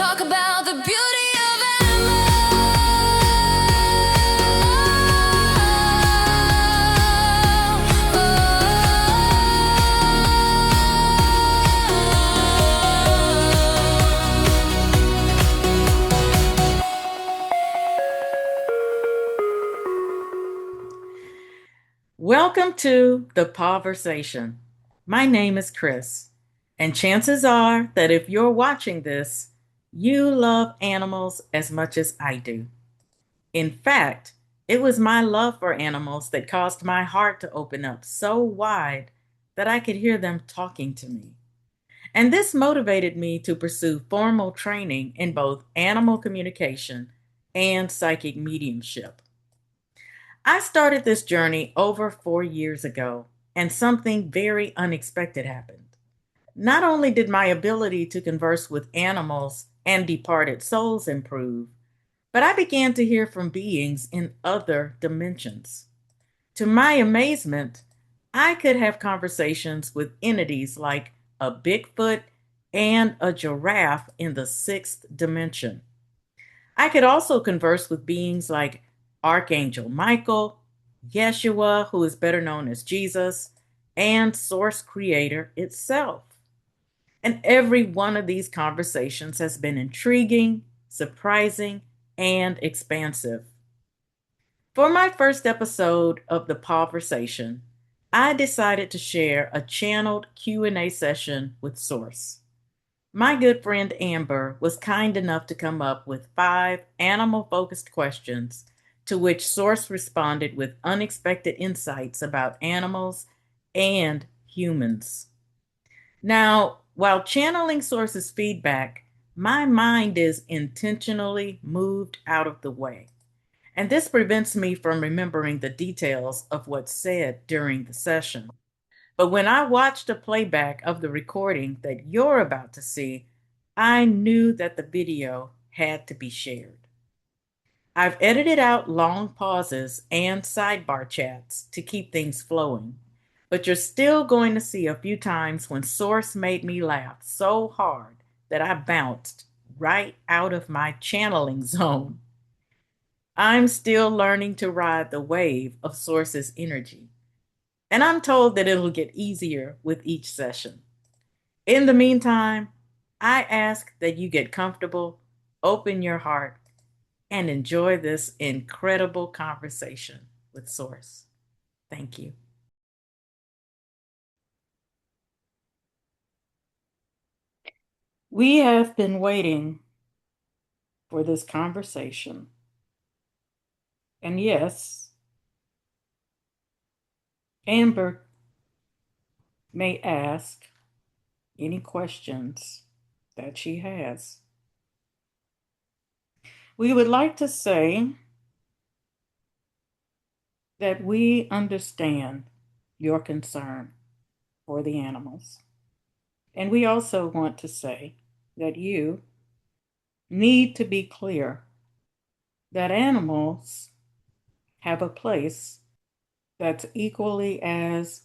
talk about the beauty of Welcome to the Paw-versation. My name is Krys, and chances are that if you're watching this, you love animals as much as I do. In fact, it was my love for animals that caused my heart to open up so wide that I could hear them talking to me. And this motivated me to pursue formal training in both animal communication and psychic mediumship. I started this journey over 4 years ago, and something very unexpected happened. Not only did my ability to converse with animals and departed souls improve, but I began to hear from beings in other dimensions. To my amazement, I could have conversations with entities like a Bigfoot and a giraffe in the sixth dimension. I could also converse with beings like Archangel Michael, Yeshua, who is better known as Jesus, and Source Creator itself. And every one of these conversations has been intriguing, surprising, and expansive. For my first episode of the Paw-versation, I decided to share a channeled Q&A session with Source. My good friend Amber was kind enough to come up with 5 animal-focused questions to which Source responded with unexpected insights about animals and humans. Now, while channeling Source's feedback, my mind is intentionally moved out of the way. And this prevents me from remembering the details of what's said during the session. But when I watched a playback of the recording that you're about to see, I knew that the video had to be shared. I've edited out long pauses and sidebar chats to keep things flowing, but you're still going to see a few times when Source made me laugh so hard that I bounced right out of my channeling zone. I'm still learning to ride the wave of Source's energy, and I'm told that it'll get easier with each session. In the meantime, I ask that you get comfortable, open your heart, and enjoy this incredible conversation with Source. Thank you. We have been waiting for this conversation. And yes, Amber may ask any questions that she has. We would like to say that we understand your concern for the animals. And we also want to say that you need to be clear that animals have a place that's equally as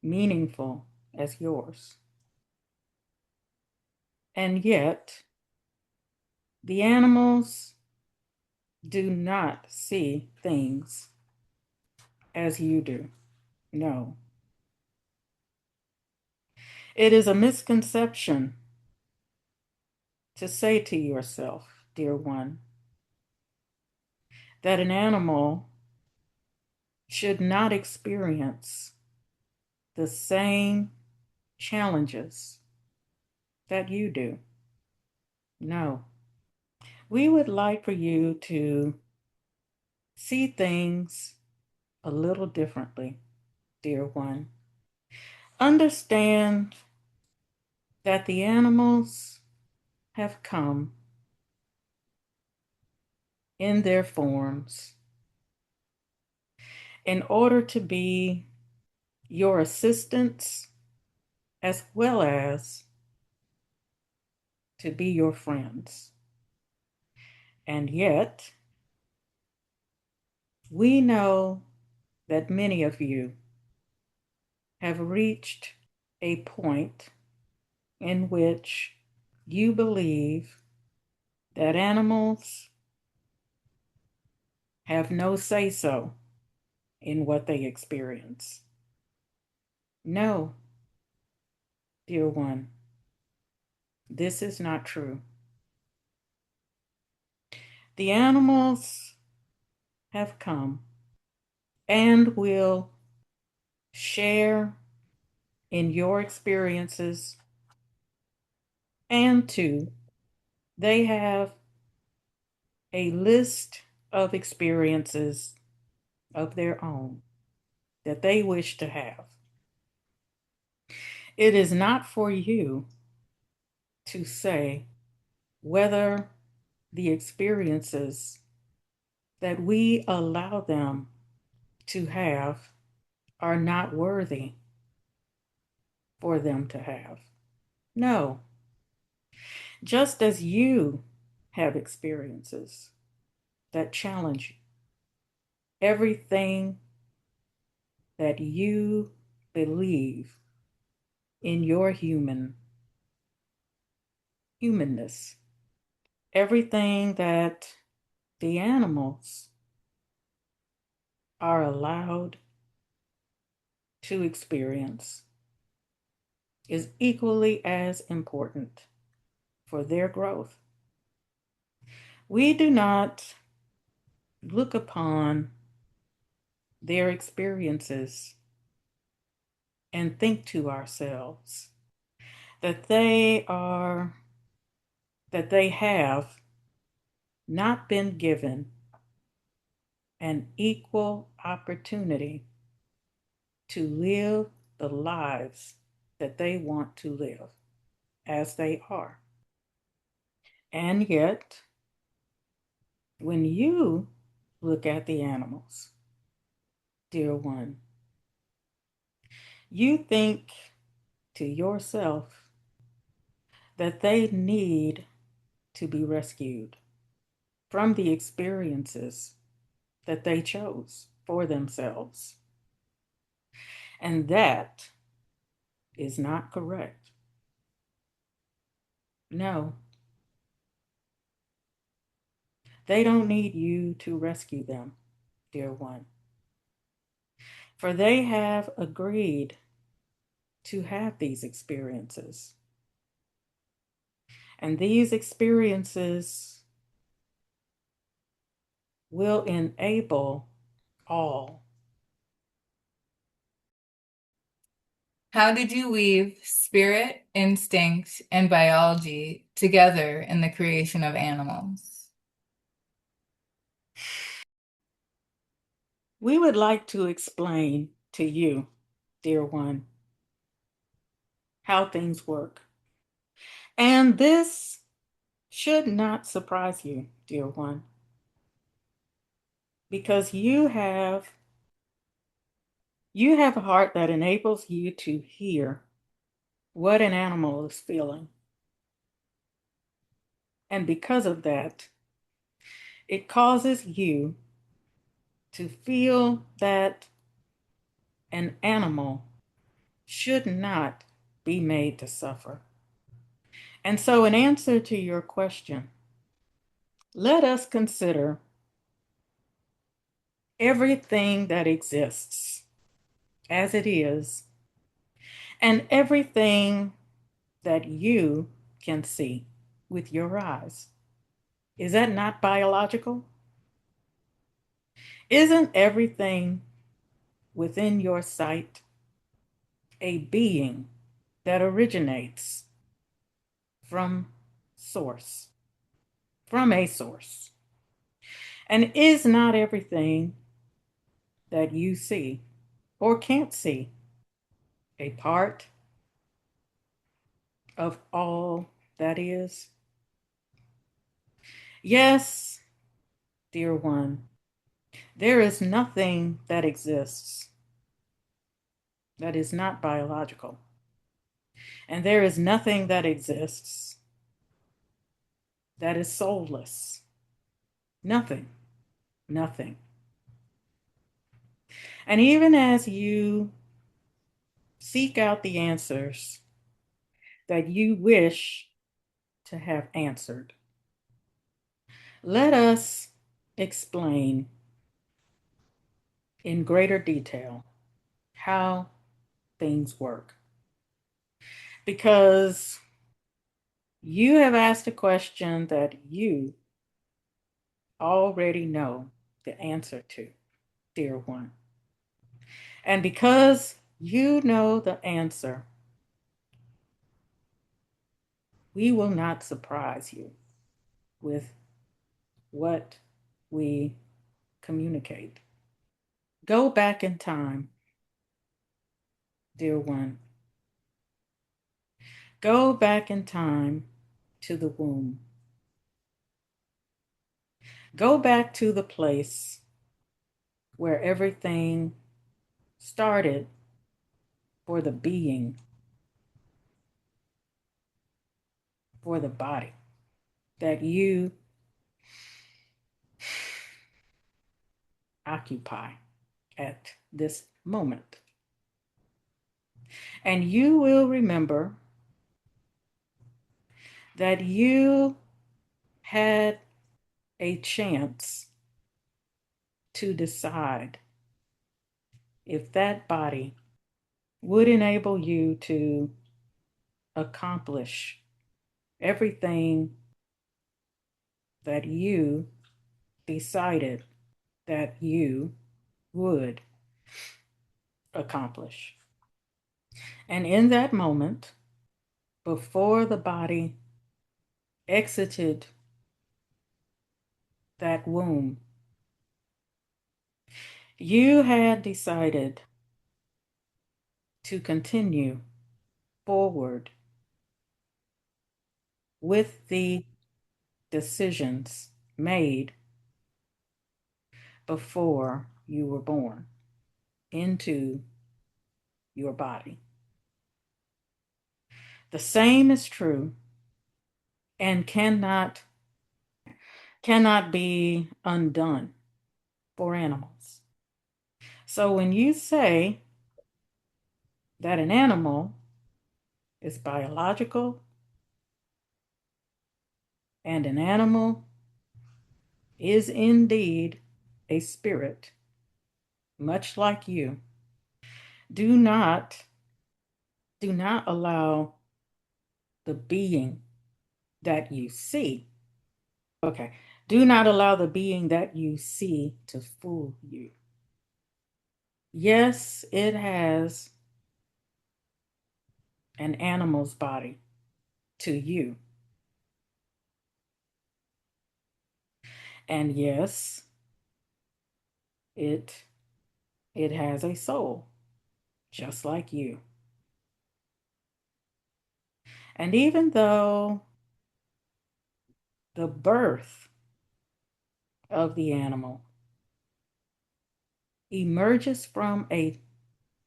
meaningful as yours. And yet, the animals do not see things as you do. No. It is a misconception to say to yourself, dear one, that an animal should not experience the same challenges that you do. No. We would like for you to see things a little differently, dear one. Understand that the animals have come in their forms in order to be your assistants as well as to be your friends. And yet, we know that many of you have reached a point in which you believe that animals have no say-so in what they experience. No, dear one, this is not true. The animals have come and will share in your experiences, and two, they have a list of experiences of their own that they wish to have. It is not for you to say whether the experiences that we allow them to have are not worthy for them to have. No, just as you have experiences that challenge everything that you believe in your humanness, everything that the animals are allowed to experience is equally as important for their growth. We do not look upon their experiences and think to ourselves that they have not been given an equal opportunity to live the lives that they want to live as they are. And yet, when you look at the animals, dear one, you think to yourself that they need to be rescued from the experiences that they chose for themselves. And that is not correct. No, they don't need you to rescue them, dear one, for they have agreed to have these experiences. And these experiences will enable all. How did you weave spirit, instinct, and biology together in the creation of animals? We would like to explain to you, dear one, how things work. And this should not surprise you, dear one, because you have a heart that enables you to hear what an animal is feeling. And because of that, it causes you to feel that an animal should not be made to suffer. And so, in answer to your question, let us consider everything that exists as it is, and everything that you can see with your eyes. Is that not biological? Isn't everything within your sight a being that originates from source, from a source? And is not everything that you see or can't see a part of all that is? Yes, dear one, there is nothing that exists that is not biological. And there is nothing that exists that is soulless. Nothing. Nothing. And even as you seek out the answers that you wish to have answered. Let us explain in greater detail how things work. Because you have asked a question that you already know the answer to, dear one. And because you know the answer, we will not surprise you with what we communicate. Go back in time, dear one. Go back in time to the womb. Go back to the place where everything started for the being, for the body that you occupy at this moment. And you will remember that you had a chance to decide if that body would enable you to accomplish everything that you decided that you would accomplish. And in that moment, before the body exited that womb, you had decided to continue forward with the decisions made before you were born into your body. The same is true and cannot be undone for animals. So when you say that an animal is biological and an animal is indeed a spirit, much like you, do not allow the being that you see. Okay. Do not allow the being that you see to fool you. Yes, it has an animal's body to you. And yes, it has a soul, just like you. And even though the birth of the animal emerges from a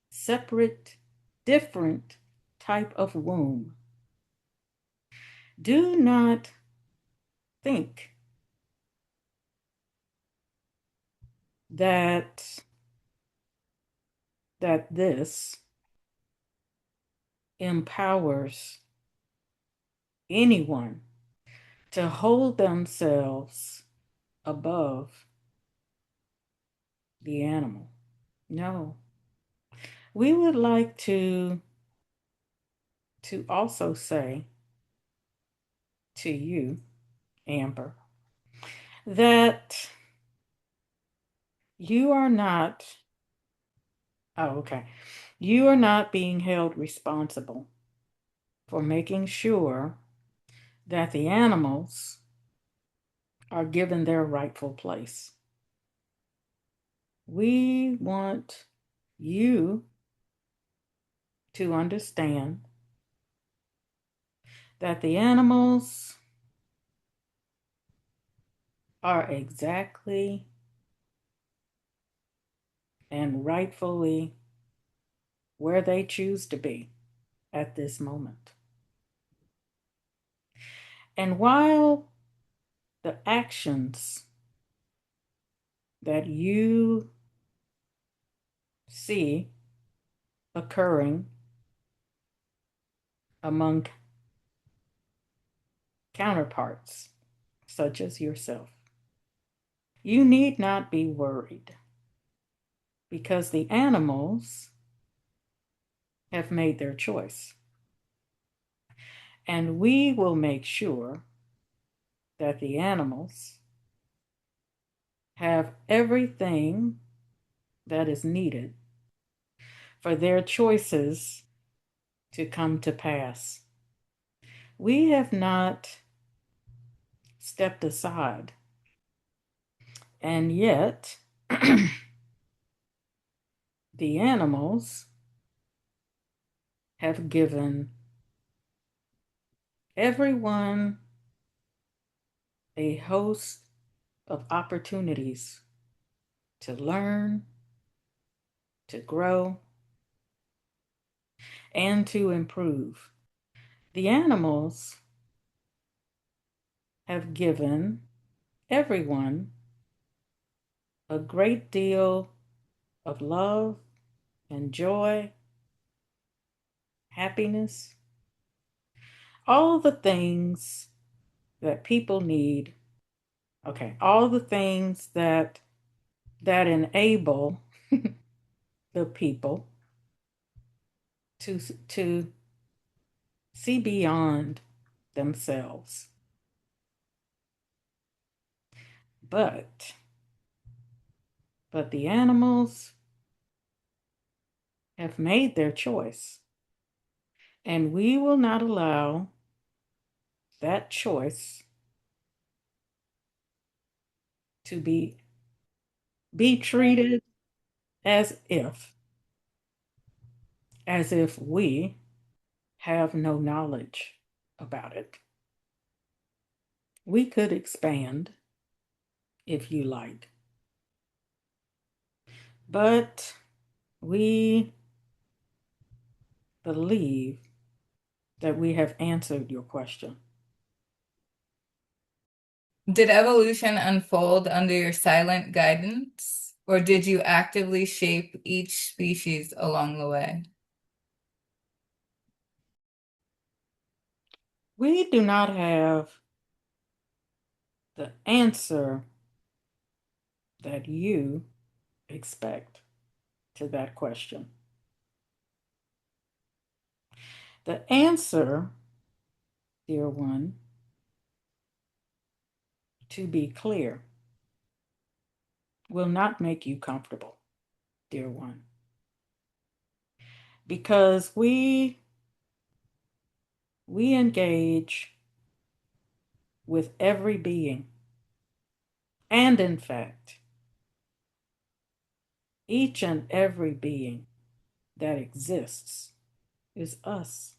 separate, different type of womb, do not think that this empowers anyone to hold themselves above the animal. No. We would like to also say to you, Amber, that you are not, oh, okay, you are not being held responsible for making sure that the animals are given their rightful place. We want you to understand that the animals are exactly and rightfully where they choose to be at this moment. And while the actions that you see occurring among counterparts, such as yourself. You need not be worried because the animals have made their choice. And we will make sure that the animals have everything that is needed for their choices to come to pass. We have not stepped aside, and yet the animals have given everyone a host of opportunities to learn, to grow, and to improve. The animals have given everyone a great deal of love and joy, happiness, all the things that people need. Okay, all the things that enable the people to see beyond themselves. But the animals have made their choice, and we will not allow that choice to be treated as if we have no knowledge about it. We could expand if you like, but we believe that we have answered your question. Did evolution unfold under your silent guidance, or did you actively shape each species along the way? We do not have the answer that you expect to that question. The answer, dear one, to be clear, will not make you comfortable, dear one, because we engage with every being, and in fact, each and every being that exists is us.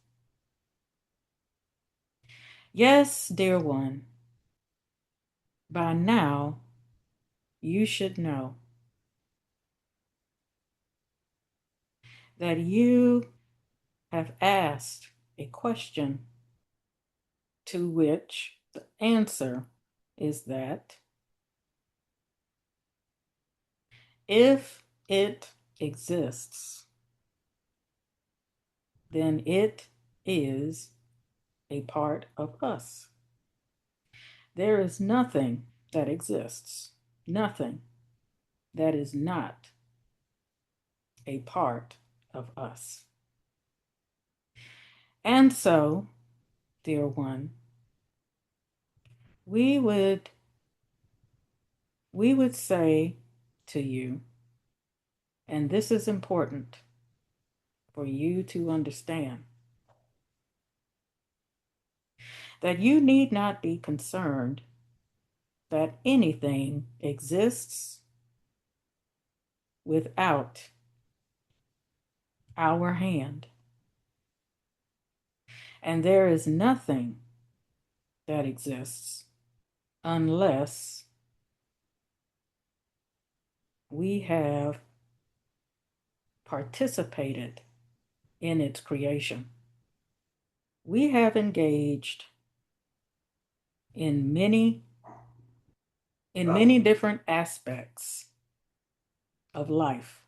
Yes, dear one, by now you should know that you have asked a question to which the answer is that if it exists, then it is a part of us. There is nothing that exists, nothing that is not a part of us. And so, dear one, we would say to you, and this is important for you to understand, that you need not be concerned that anything exists without our hand. And there is nothing that exists unless we have participated in its creation. We have engaged in many different aspects of life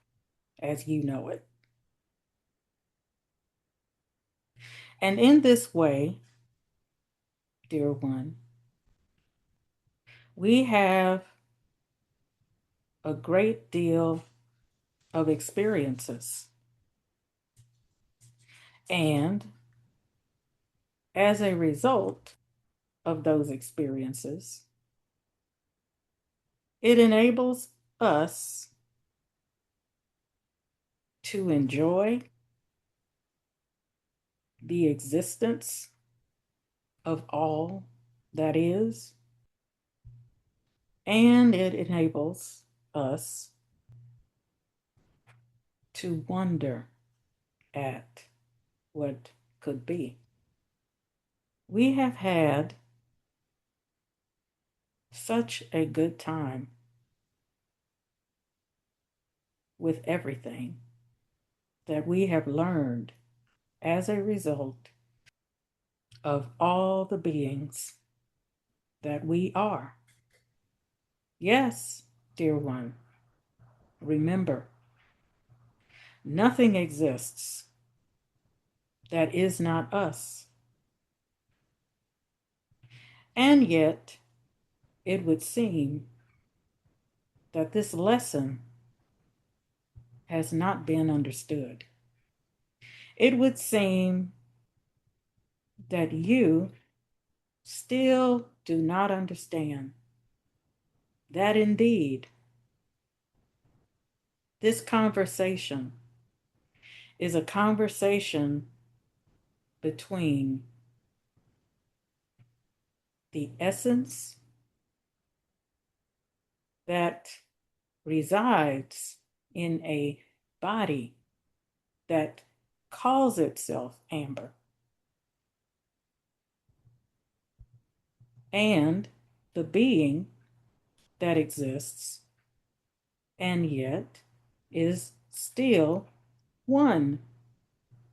as you know it. And in this way, dear one, we have a great deal of experiences. And as a result of those experiences, it enables us to enjoy the existence of all that is, and it enables us to wonder at what could be. We have had such a good time with everything that we have learned as a result of all the beings that we are. Yes, dear one, remember, nothing exists that is not us. And yet, it would seem that this lesson has not been understood. It would seem that you still do not understand that indeed this conversation is a conversation between the essence that resides in a body that calls itself amber and the being that exists and yet is still one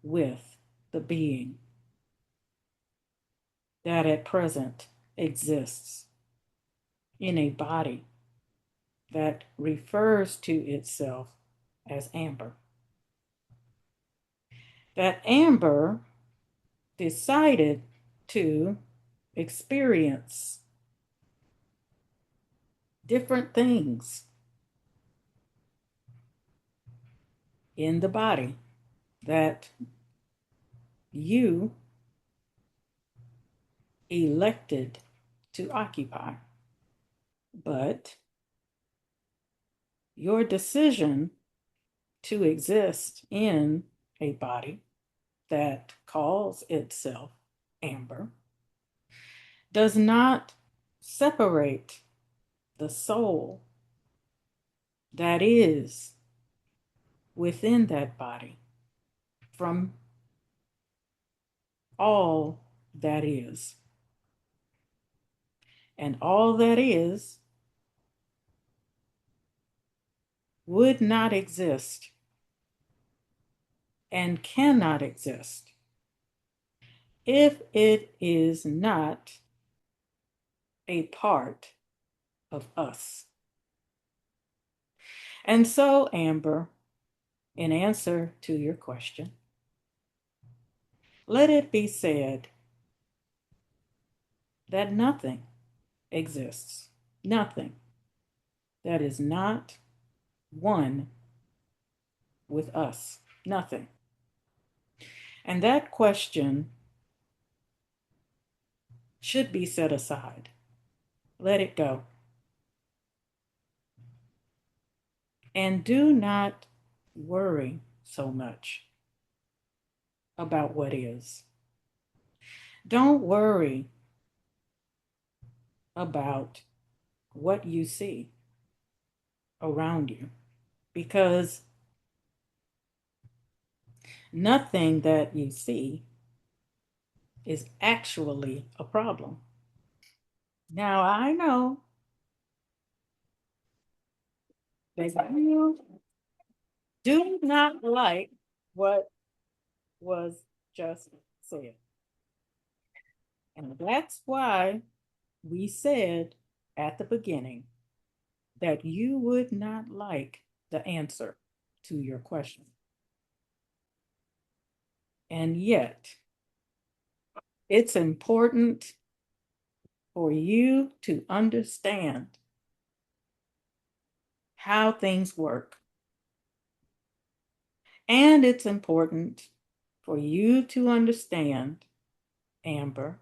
with the being that at present exists in a body that refers to itself as amber. That amber decided to experience different things in the body that you elected to occupy. But your decision to exist in a body that calls itself amber does not separate the soul that is within that body from all that is. And all that is would not exist and cannot exist if it is not a part of us. And so, Amber, in answer to your question, let it be said that nothing exists, nothing that is not one with us, nothing. And that question should be set aside. Let it go. And do not worry so much about what is. Don't worry about what you see around you, because nothing that you see is actually a problem. Now, I know that you do not like what was just said. And that's why we said at the beginning that you would not like the answer to your question. And yet, it's important for you to understand how things work. And it's important for you to understand, Amber,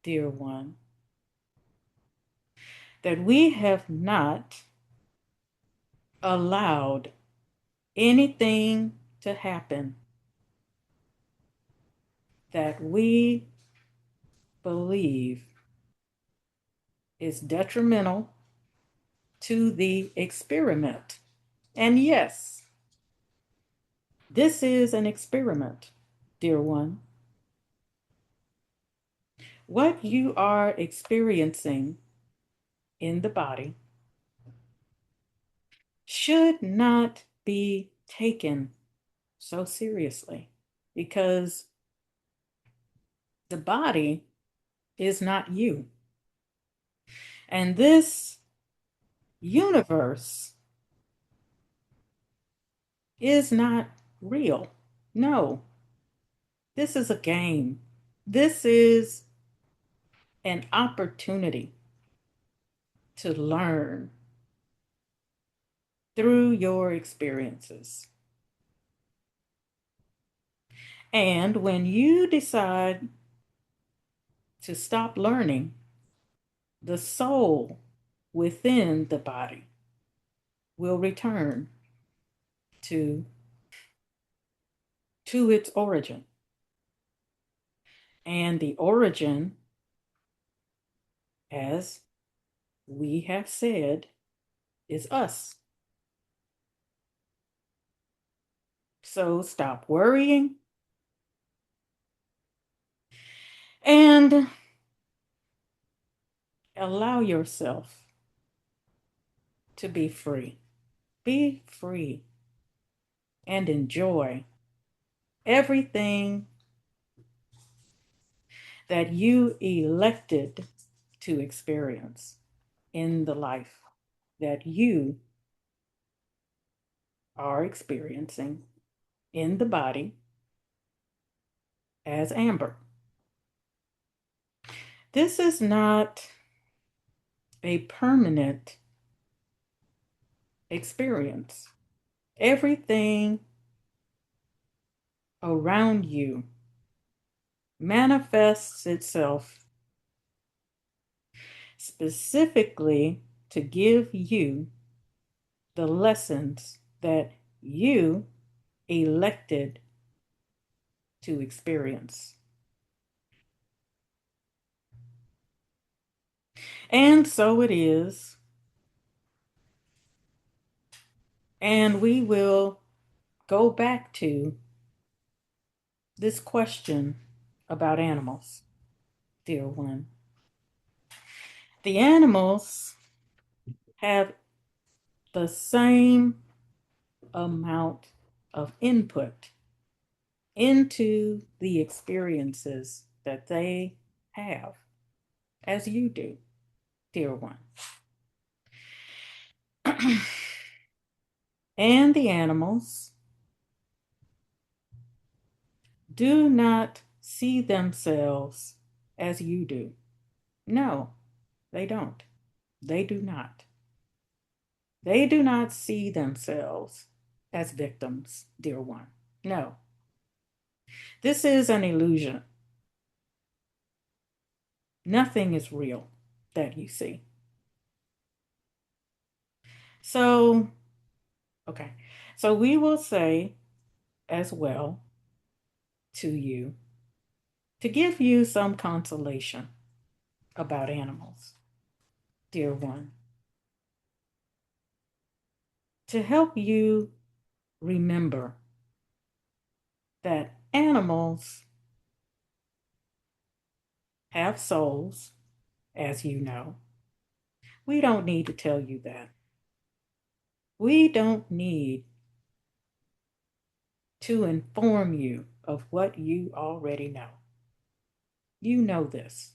dear one, that we have not allowed anything to happen that we believe is detrimental to the experiment. And yes, this is an experiment, dear one. What you are experiencing in the body should not be taken so seriously because the body is not you. And this universe is not real. No, this is a game. This is an opportunity to learn through your experiences. And when you decide to stop learning, the soul within the body will return to its origin. And the origin, as we have said, is us. So stop worrying and allow yourself to be free. Be free and enjoy everything that you elected to experience in the life that you are experiencing in the body as Amber. This is not a permanent experience. Everything around you manifests itself specifically to give you the lessons that you elected to experience. And so it is. And we will go back to this question about animals, dear one. The animals have the same amount of input into the experiences that they have as you do, dear one. And the animals do not see themselves as you do. No, they don't. They do not. They do not see themselves as victims, dear one. No. This is an illusion. Nothing is real that you see. So, okay. So we will say as well to you to give you some consolation about animals, dear one, to help you remember that animals have souls, as you know. We don't need to tell you that. We don't need to inform you of what you already know. You know this.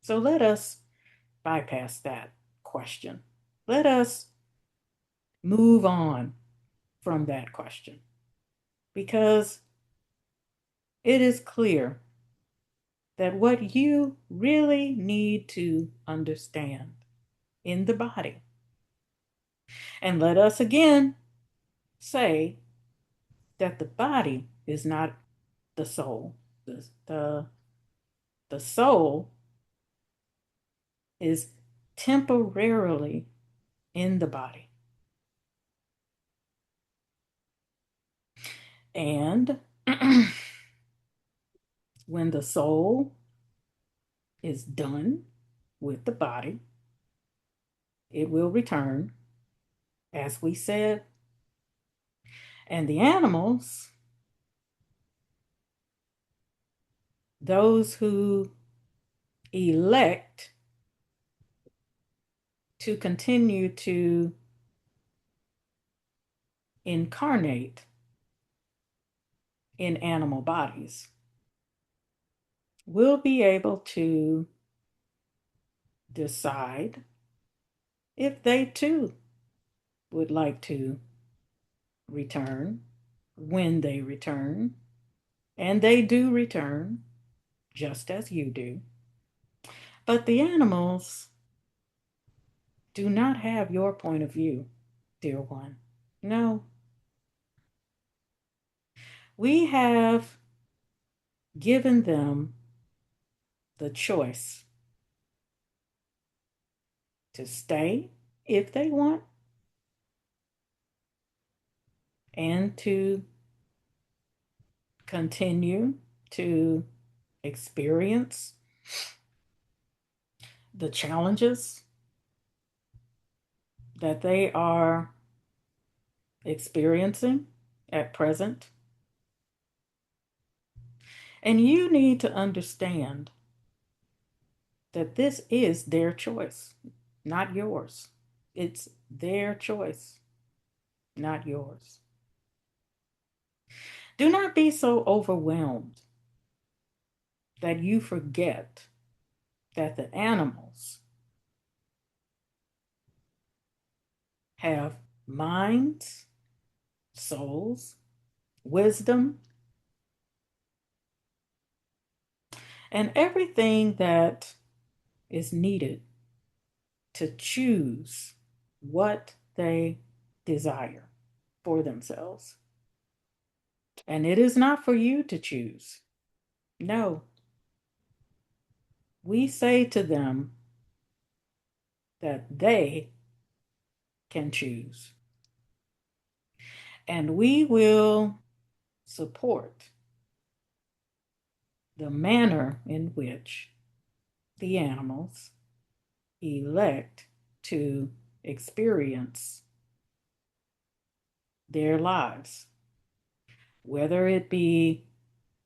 So let us bypass that question. Let us move on from that question because it is clear that what you really need to understand in the body. And let us again say that the body is not the soul. The soul is temporarily in the body. And when the soul is done with the body, it will return, as we said. And the animals, those who elect to continue to incarnate in animal bodies, will be able to decide if they too would like to return, when they return, and they do return, just as you do. But the animals do not have your point of view, dear one. No. We have given them the choice to stay if they want and to continue to experience the challenges that they are experiencing at present. And you need to understand that this is their choice, not yours. It's their choice, not yours. Do not be so overwhelmed that you forget that the animals have minds, souls, wisdom, and everything that is needed to choose what they desire for themselves. And it is not for you to choose. No. We say to them that they can choose. And we will support the manner in which the animals elect to experience their lives, whether it be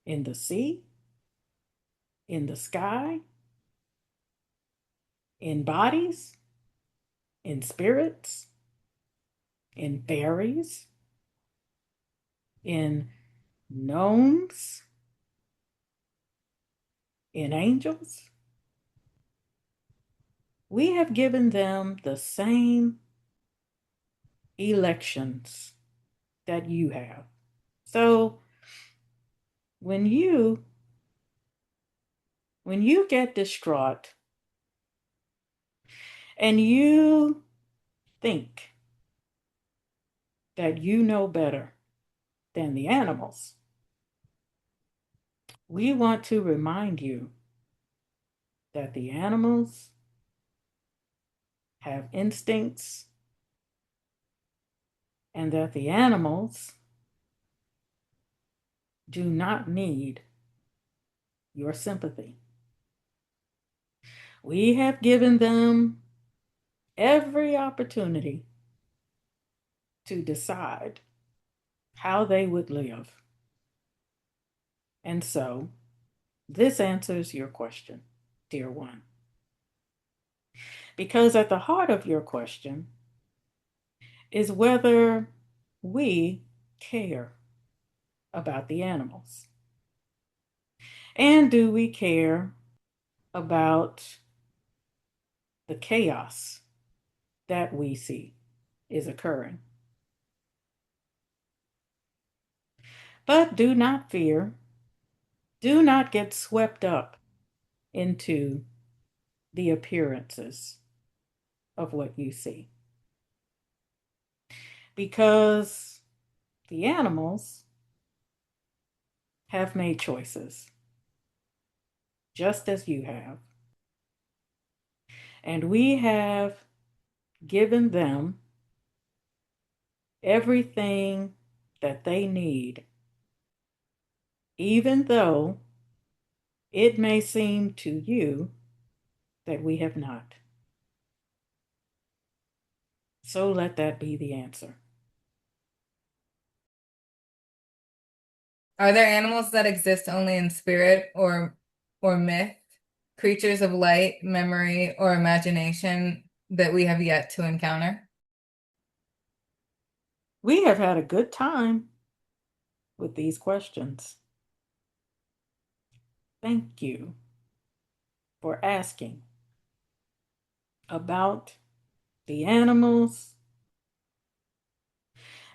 in the sea, in the sky, in bodies, in spirits, in fairies, in gnomes, in angels. We have given them the same elections that you have. So when you get distraught and you think that you know better than the animals, we want to remind you that the animals have instincts and that the animals do not need your sympathy. We have given them every opportunity to decide how they would live. And so, this answers your question, dear one. Because at the heart of your question is whether we care about the animals. And do we care about the chaos that we see is occurring? But do not fear. Do not get swept up into the appearances of what you see. Because the animals have made choices, just as you have. And we have given them everything that they need, even though it may seem to you that we have not. So let that be the answer. Are there animals that exist only in spirit or myth, creatures of light, memory, or imagination that we have yet to encounter? We have had a good time with these questions. Thank you for asking about the animals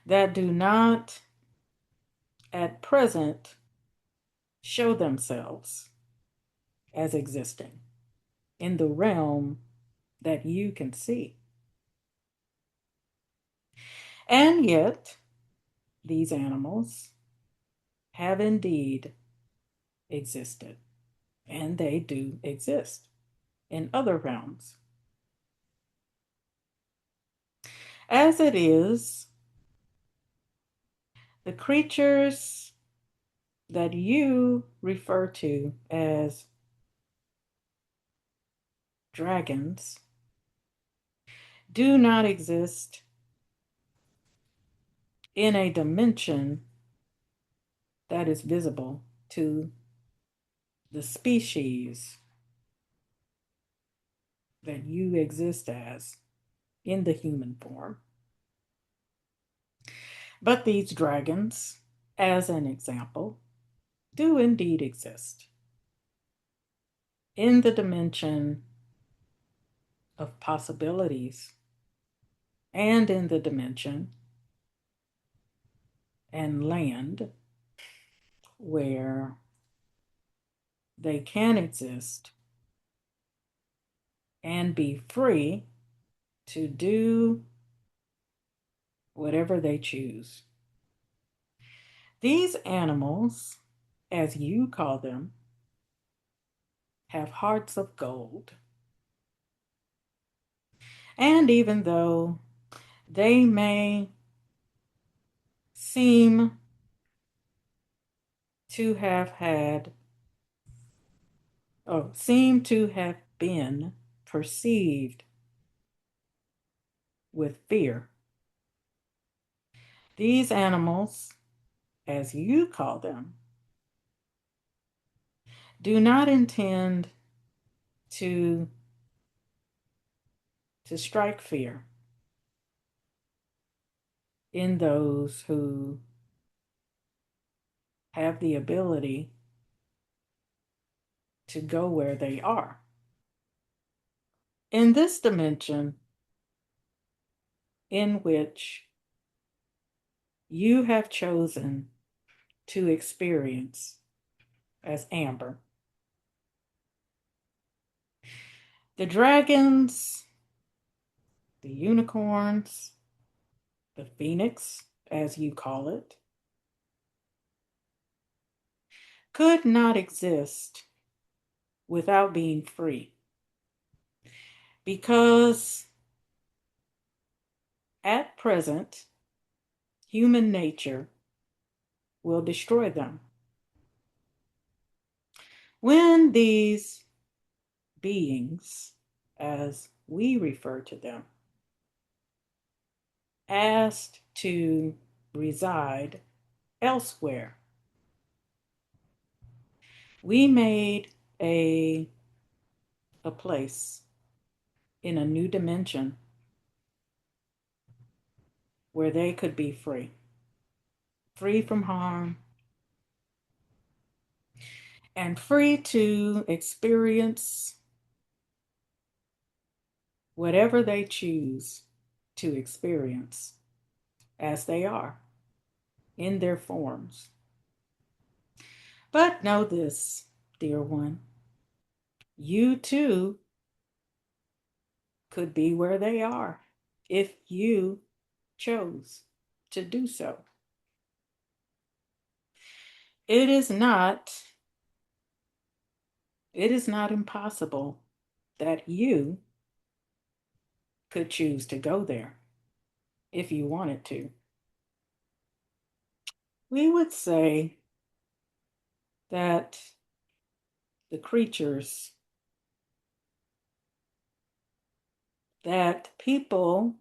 that do not at present show themselves as existing in the realm that you can see. And yet, these animals have indeed existed, and they do exist in other realms. As it is, the creatures that you refer to as dragons do not exist in a dimension that is visible to the species that you exist as in the human form. But these dragons, as an example, do indeed exist in the dimension of possibilities and in the dimension and land where they can exist and be free to do whatever they choose. These animals, as you call them, have hearts of gold. And even though they may seem to have had, or seem to have been perceived with fear, these animals, as you call them, do not intend to strike fear in those who have the ability to go where they are. In this dimension in which you have chosen to experience as Amber, the dragons, the unicorns, the phoenix, as you call it, could not exist without being free. Because at present, human nature will destroy them. When these beings, as we refer to them, asked to reside elsewhere, we made a place in a new dimension where they could be free, free from harm, and free to experience whatever they choose to experience as they are in their forms. But know this, dear one, You too could be where they are if you chose to do so. It is not impossible that you could choose to go there if you wanted to. We would say that the creatures that people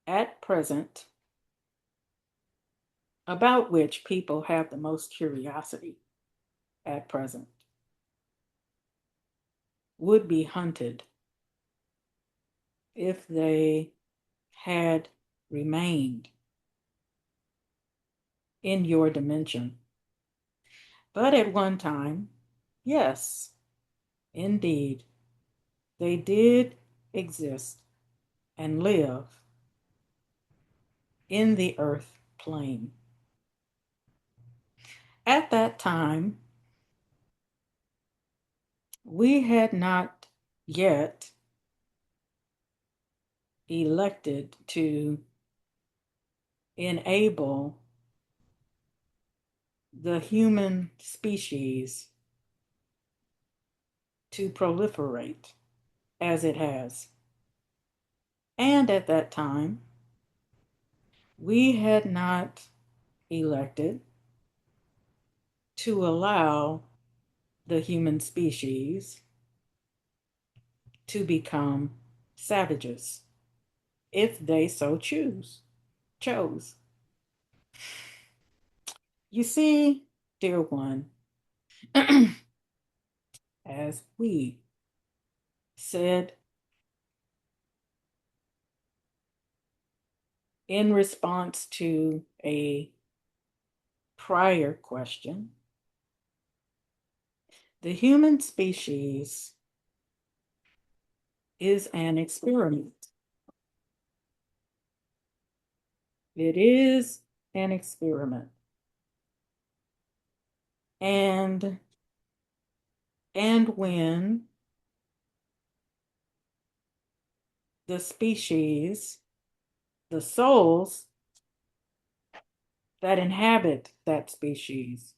at present, about which people have the most curiosity at present, would be hunted if they had remained in your dimension. But at one time, yes, indeed, they did exist and live in the earth plane. At that time, we had not yet elected to enable the human species to proliferate as it has. And at that time, we had not elected to allow the human species to become savages if they so chose. You see, dear one, as we said in response to a prior question, the human species is an experiment. It is an experiment. And when the species, the souls that inhabit that species,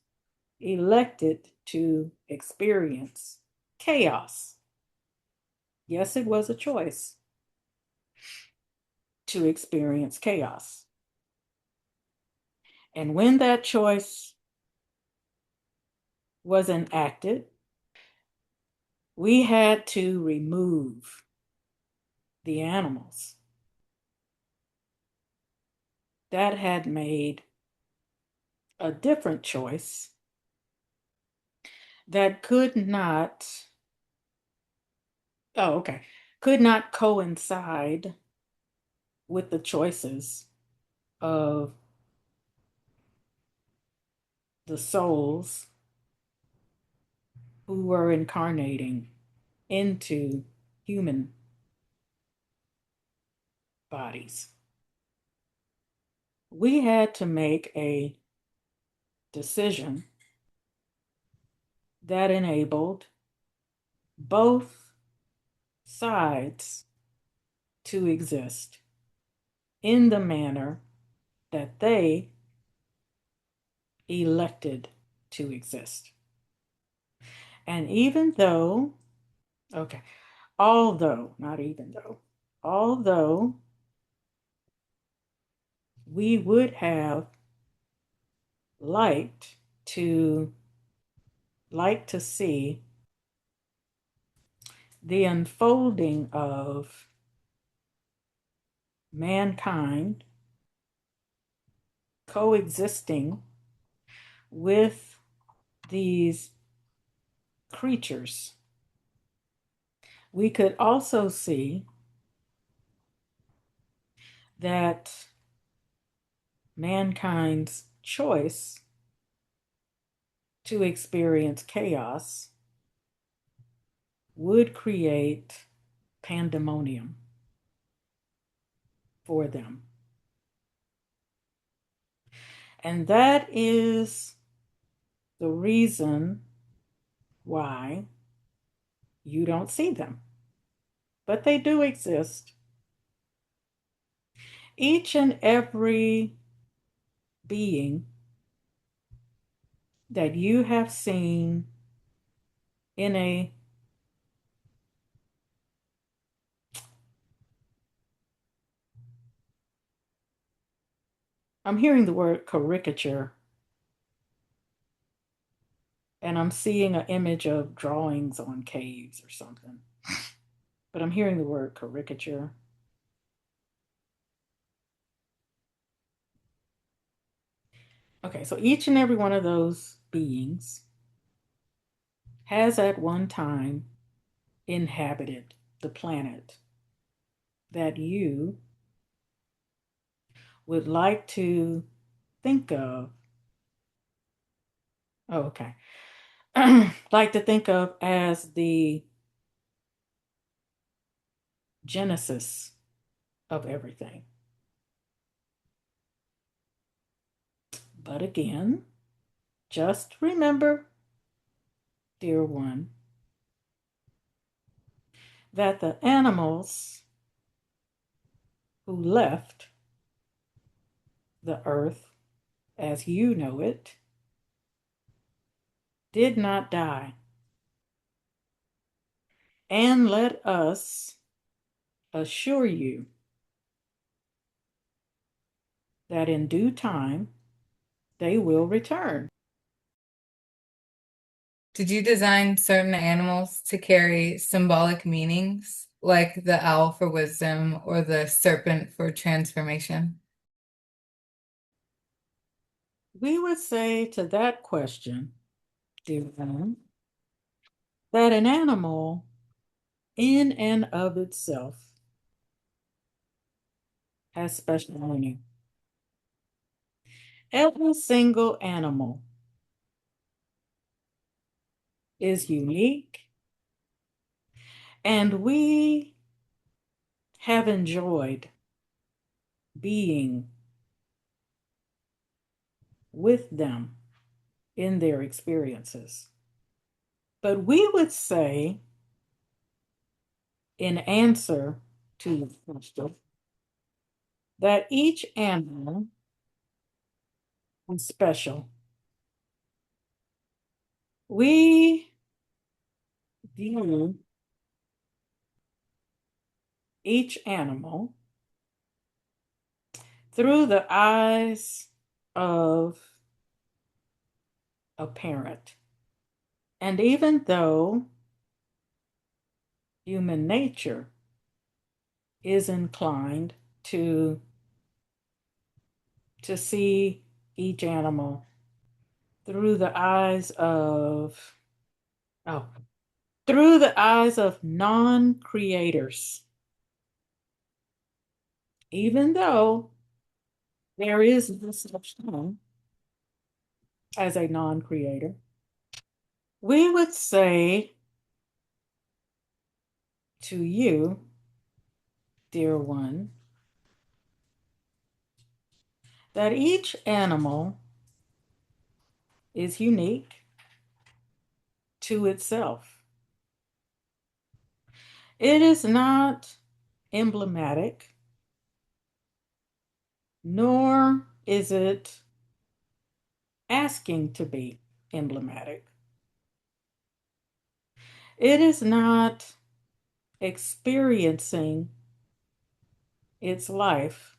elected to experience chaos. Yes, it was a choice to experience chaos. And when that choice was enacted, we had to remove the animals that had made a different choice that could not, could not coincide with the choices of the souls who were incarnating into human bodies. We had to make a decision that enabled both sides to exist in the manner that they elected to exist. And even though, not even though, although we would have liked to see the unfolding of mankind coexisting with these creatures. We could also see that mankind's choice to experience chaos would create pandemonium for them. And that is the reason why You don't see them, but they do exist. Each and every being that you have seen in a I'm hearing the word caricature, and I'm seeing an image of drawings on caves or something. But I'm hearing the word caricature. Okay, so each and every one of those beings has at one time inhabited the planet that you would like to think of. Oh, okay. Like to think of as the genesis of everything. But again, just remember, dear one, that the animals who left the earth as you know it did not die. And let us assure you that in due time they will return. Did you design certain animals to carry symbolic meanings, like the owl for wisdom or the serpent for transformation? We would say to that question, dear one, that an animal in and of itself has special meaning. Every single animal is unique, and we have enjoyed being with them in their experiences. But we would say, in answer to your question, that each animal is special. We view each animal through the eyes of a parent. And even though human nature is inclined to see each animal through the eyes of oh through the eyes of non-creators, even though there is no such thing as a non-creator, we would say to you, dear one, that each animal is unique to itself. It is not emblematic, nor is it asking to be emblematic. It is not experiencing its life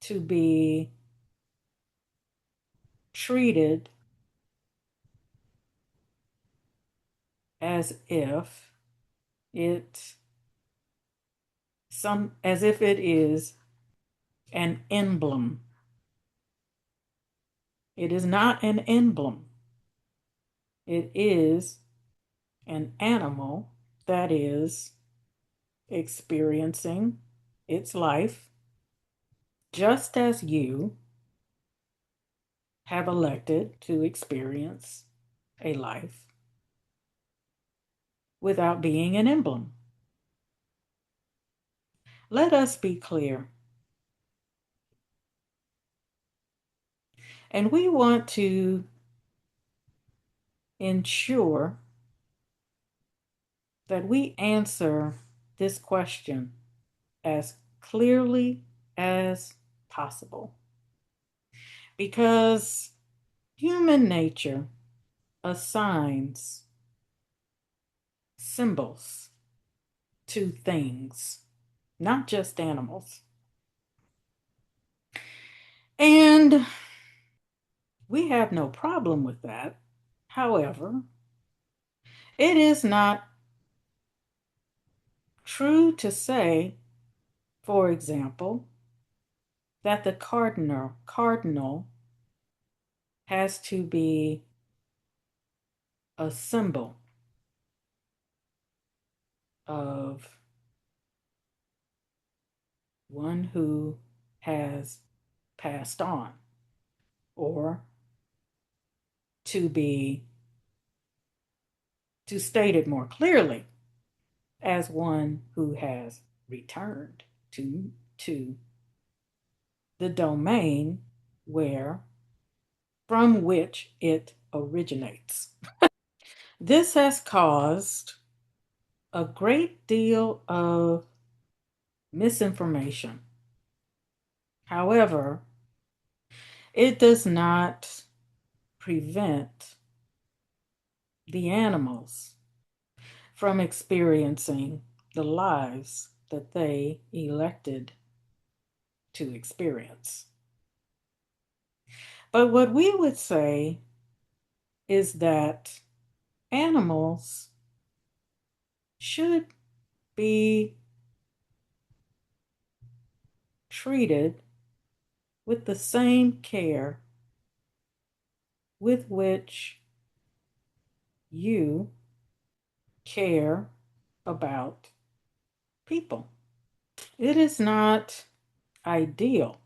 to be treated as if it is an emblem. It is not an emblem. It is an animal that is experiencing its life just as you have elected to experience a life without being an emblem. Let us be clear. And we want to ensure that we answer this question as clearly as possible. Because human nature assigns symbols to things, not just animals. And we have no problem with that. However, it is not true to say, for example, that the cardinal has to be a symbol of one who has passed on, or to state it more clearly, as one who has returned to the domain where from which it originates. This has caused a great deal of misinformation. However, it does not prevent the animals from experiencing the lives that they elected to experience. But what we would say is that animals should be treated with the same care with which you care about people. It is not ideal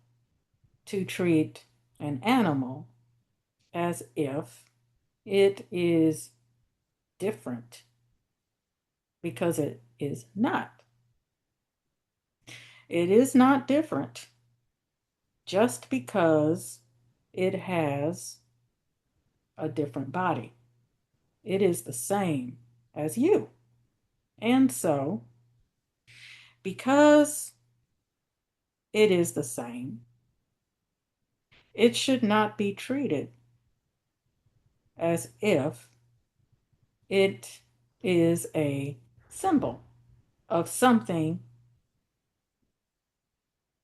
to treat an animal as if it is different, because it is not. It is not different just because it has a different body. It is the same as you. And so, because it is the same, it should not be treated as if it is a symbol of something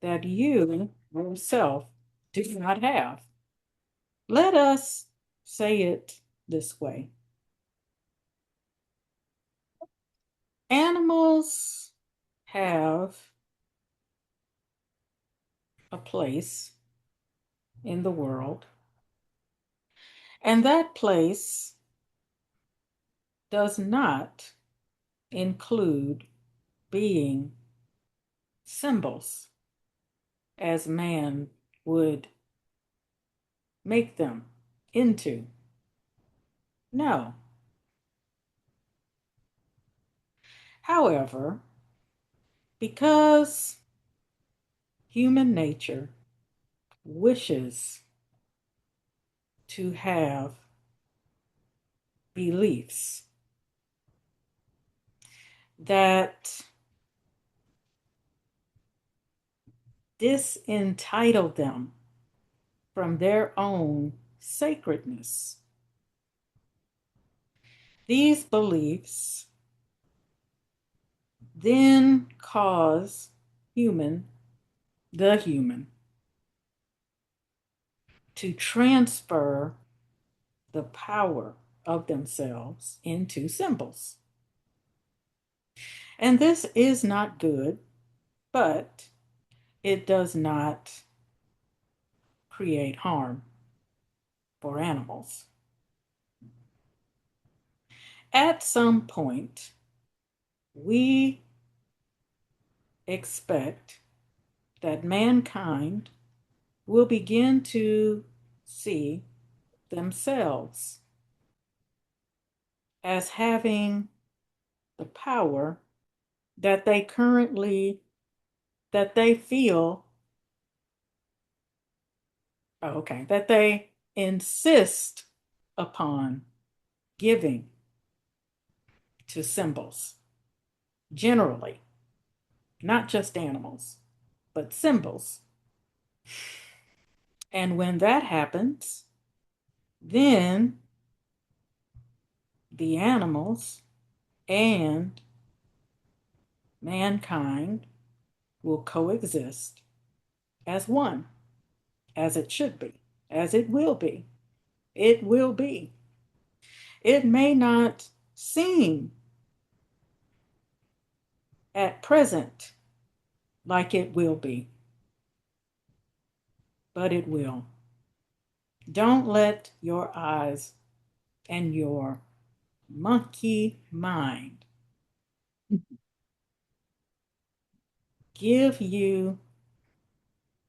that you yourself do not have. Let us say it this way: animals have a place in the world, and that place does not include being symbols as man would make them into. No. However, because human nature wishes to have beliefs that disentitle them from their own sacredness, these beliefs then cause the human, to transfer the power of themselves into symbols. And this is not good, but it does not create harm for animals. At some point, we expect that mankind will begin to see themselves as having the power that they feel, that they insist upon giving to symbols. generally, not just animals, but symbols. And when that happens, then the animals and mankind will coexist as one, as it should be, as it will be. It will be. It may not seem at present like it will be, but it will. Don't let your eyes and your monkey mind give you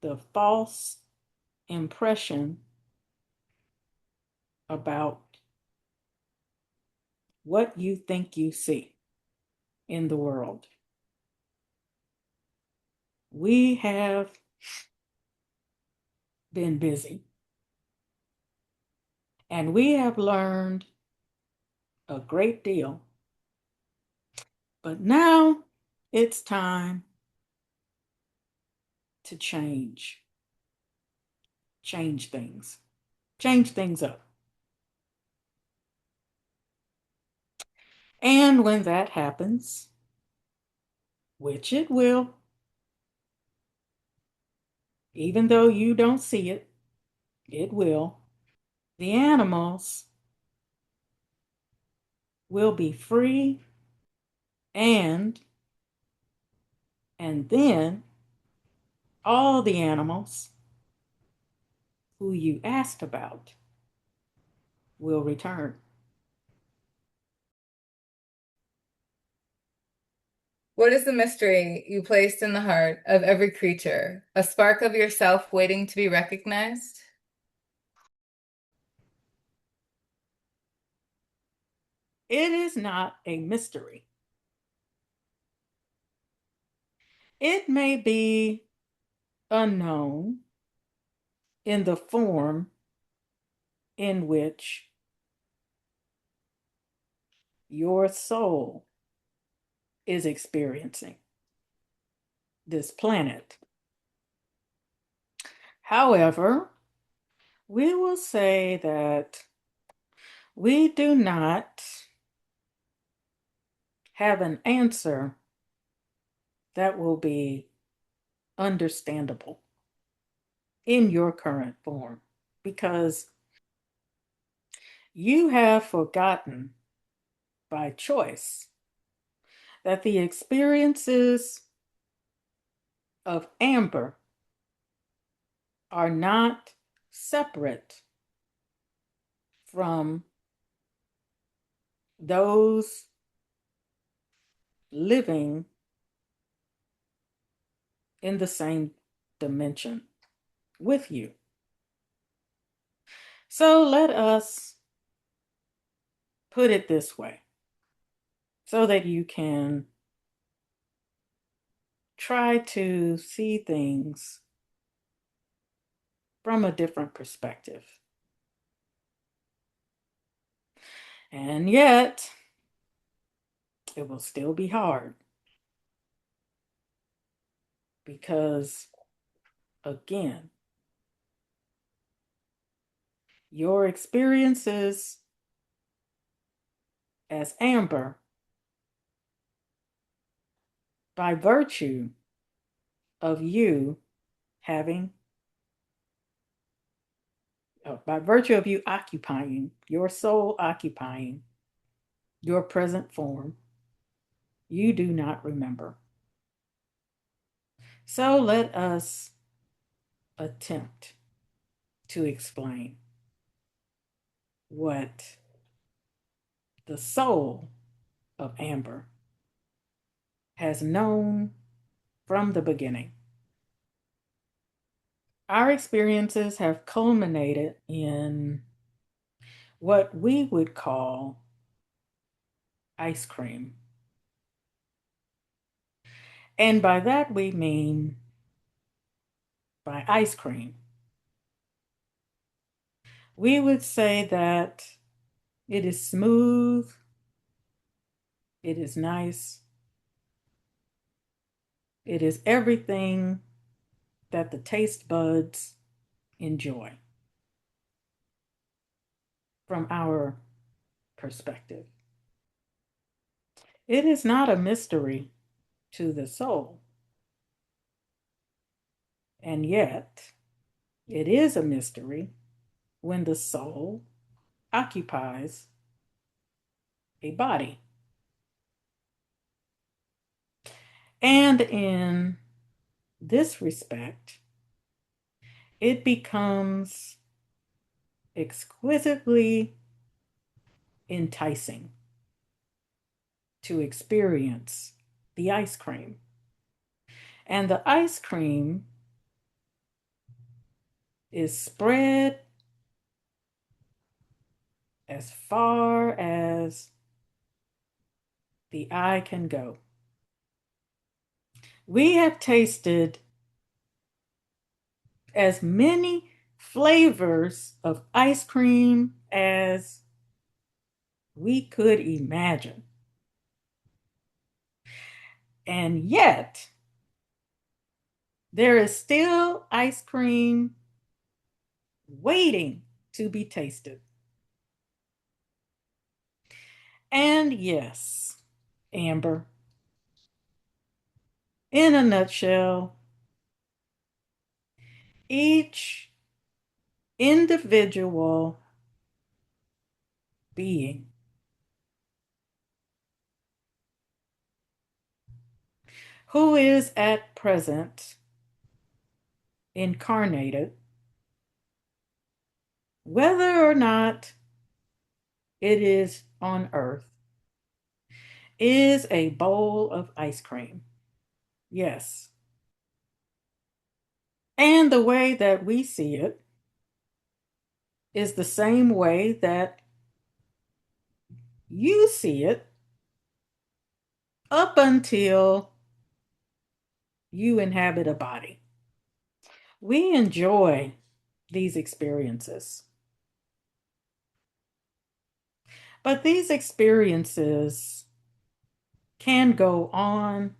the false impression about what you think you see in the world. We have been busy and we have learned a great deal, but now it's time to change things, change things up. And when that happens, which it will, even though you don't see it, it will, the animals will be free, and then all the animals who you asked about will return. What is the mystery you placed in the heart of every creature? A spark of yourself waiting to be recognized? It is not a mystery. It may be unknown in the form in which your soul is experiencing this planet. However, we will say that we do not have an answer that will be understandable in your current form, because you have forgotten by choice that the experiences of Amber are not separate from those living in the same dimension with you. So let us put it this way so that you can try to see things from a different perspective. And yet, it will still be hard because, again, your experiences as Amber, by virtue of you having, by virtue of you occupying, your soul occupying your present form, you do not remember. So let us attempt to explain what the soul of Amber has known from the beginning. Our experiences have culminated in what we would call ice cream. And by that we mean, by ice cream, we would say that it is smooth, it is nice, It is everything that the taste buds enjoy from our perspective. It is not a mystery to the soul, and yet it is a mystery when the soul occupies a body. And in this respect, it becomes exquisitely enticing to experience the ice cream. And the ice cream is spread as far as the eye can go. We have tasted as many flavors of ice cream as we could imagine. And yet, there is still ice cream waiting to be tasted. And yes, Amber, in a nutshell, each individual being who is at present incarnated, whether or not it is on earth, is a bowl of ice cream. Yes. And the way that we see it is the same way that you see it up until you inhabit a body. We enjoy these experiences. But these experiences can go on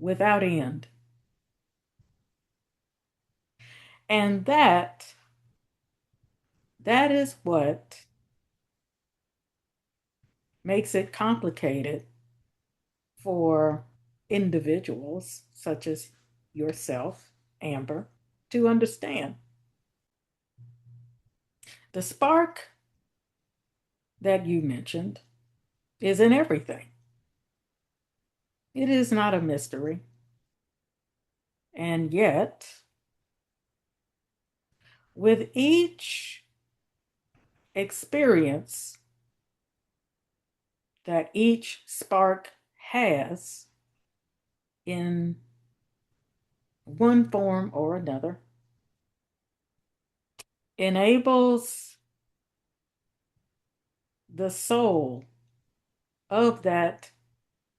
without end. And that is what makes it complicated for individuals such as yourself, Amber, to understand. The spark that you mentioned is in everything. It is not a mystery. And yet, with each experience that each spark has in one form or another, enables the soul of that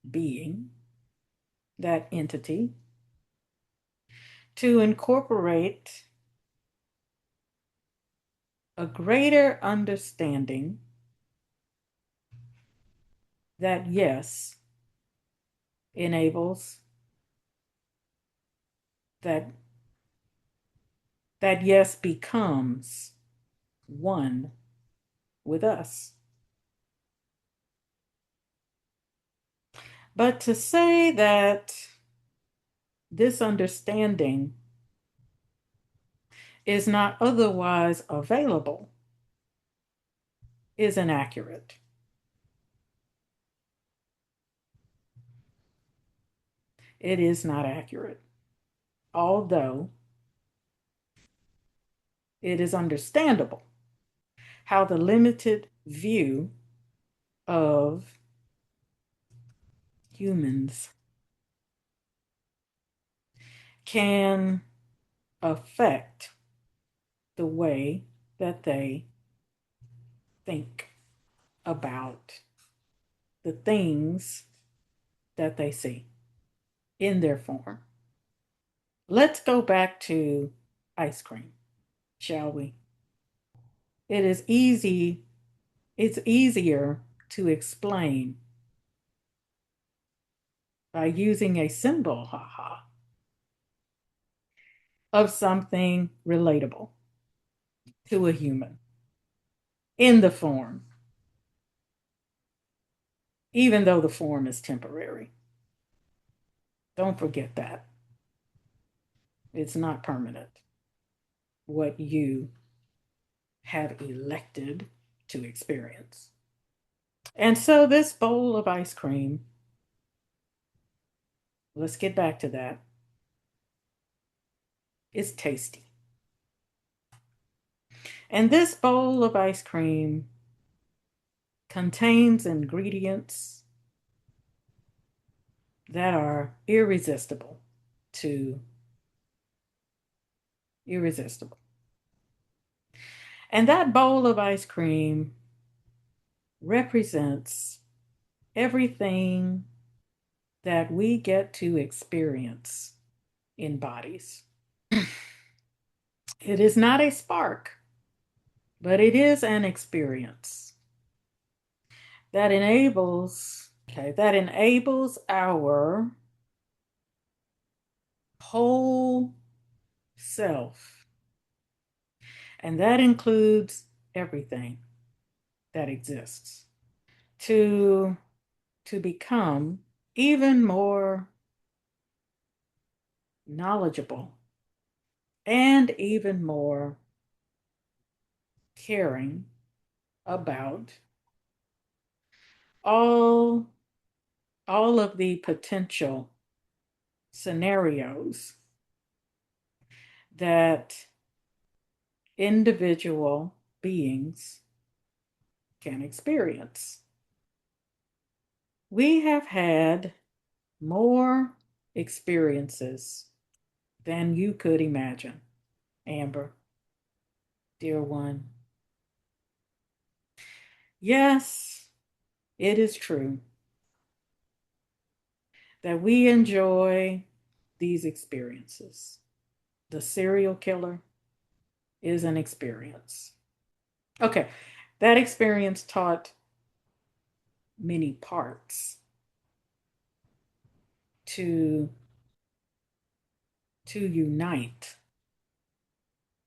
being, that entity, to incorporate a greater understanding that yes enables that yes becomes one with us. But to say that this understanding is not otherwise available is inaccurate. It is not accurate, although it is understandable how the limited view of humans can affect the way that they think about the things that they see in their form. Let's go back to ice cream, shall we? It is easy, it's easier to explain by using a symbol, haha, of something relatable to a human in the form, even though the form is temporary. Don't forget that. It's not permanent. What you have elected to experience. And so, this bowl of ice cream, let's get back to that, is tasty. And this bowl of ice cream contains ingredients that are irresistible. And that bowl of ice cream represents everything that we get to experience in bodies. It is not a spark, but it is an experience that enables our whole self. And that includes everything that exists to become even more knowledgeable and even more caring about all of the potential scenarios that individual beings can experience. We have had more experiences than you could imagine, Amber, dear one. Yes, it is true that we enjoy these experiences. The serial killer is an experience. Okay, that experience taught many parts to unite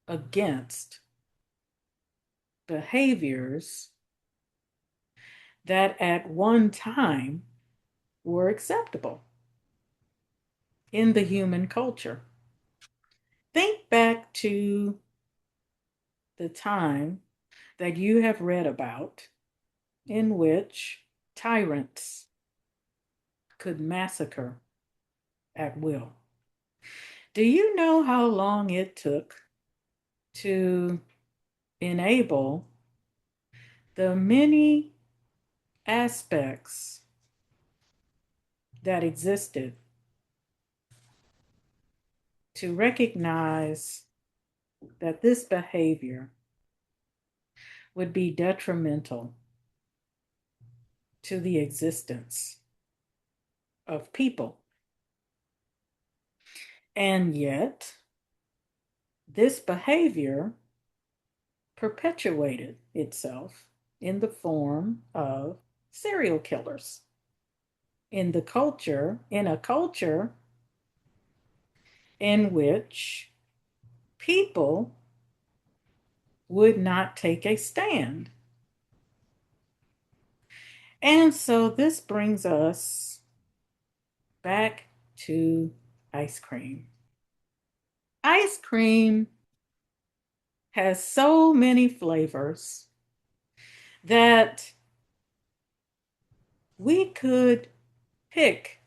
against behaviors that at one time were acceptable in the human culture. Think back to the time that you have read about in which tyrants could massacre at will. Do you know how long it took to enable the many aspects that existed to recognize that this behavior would be detrimental to the existence of people? And yet, this behavior perpetuated itself in the form of serial killers in a culture in which people would not take a stand. And so this brings us back to ice cream. Ice cream has so many flavors that we could pick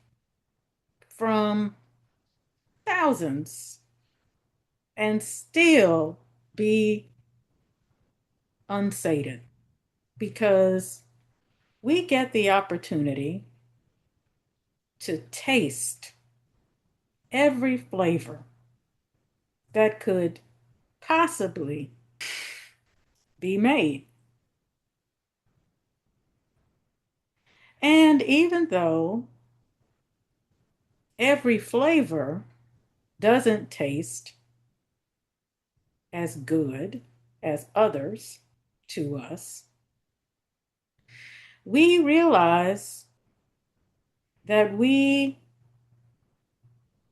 from thousands and still be unsated, because we get the opportunity to taste every flavor that could possibly be made. And even though every flavor doesn't taste as good as others to us, we realize that we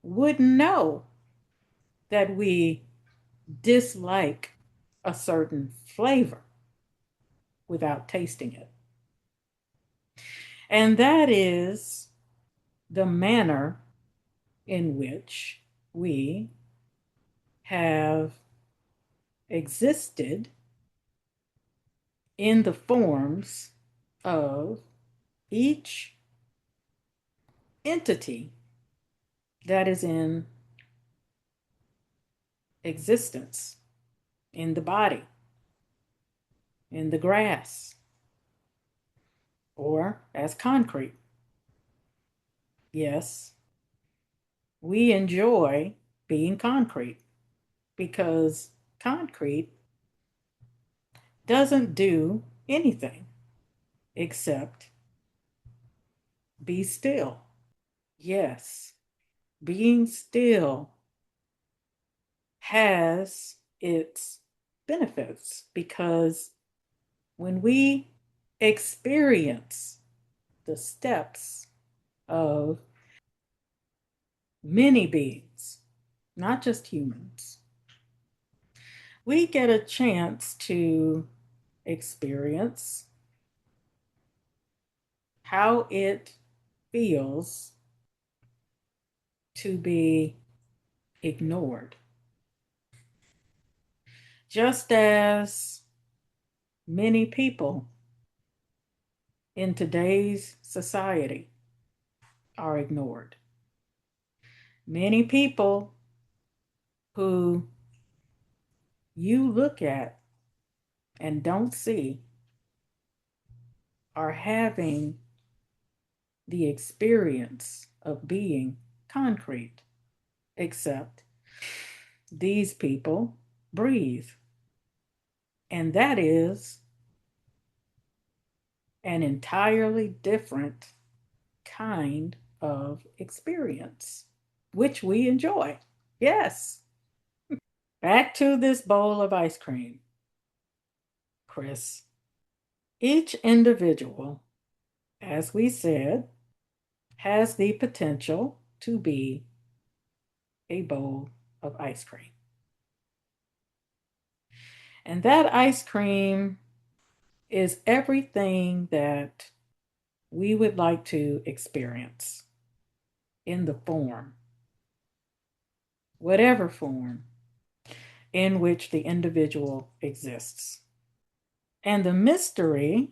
would know that we dislike a certain flavor without tasting it. And that is the manner in which we have existed in the forms of each entity that is in existence in the body, in the grass, or as concrete. Yes, we enjoy being concrete because concrete doesn't do anything except be still. Yes, being still has its benefits because when we experience the steps of many beings, not just humans, we get a chance to experience how it feels to be ignored. Just as many people in today's society are ignored, many people who you look at and don't see are having the experience of being concrete, except these people breathe. And that is an entirely different kind of experience, which we enjoy. Yes. Back to this bowl of ice cream, Krys. Each individual, as we said, has the potential to be a bowl of ice cream. And that ice cream is everything that we would like to experience in the form, whatever form, in which the individual exists. And the mystery,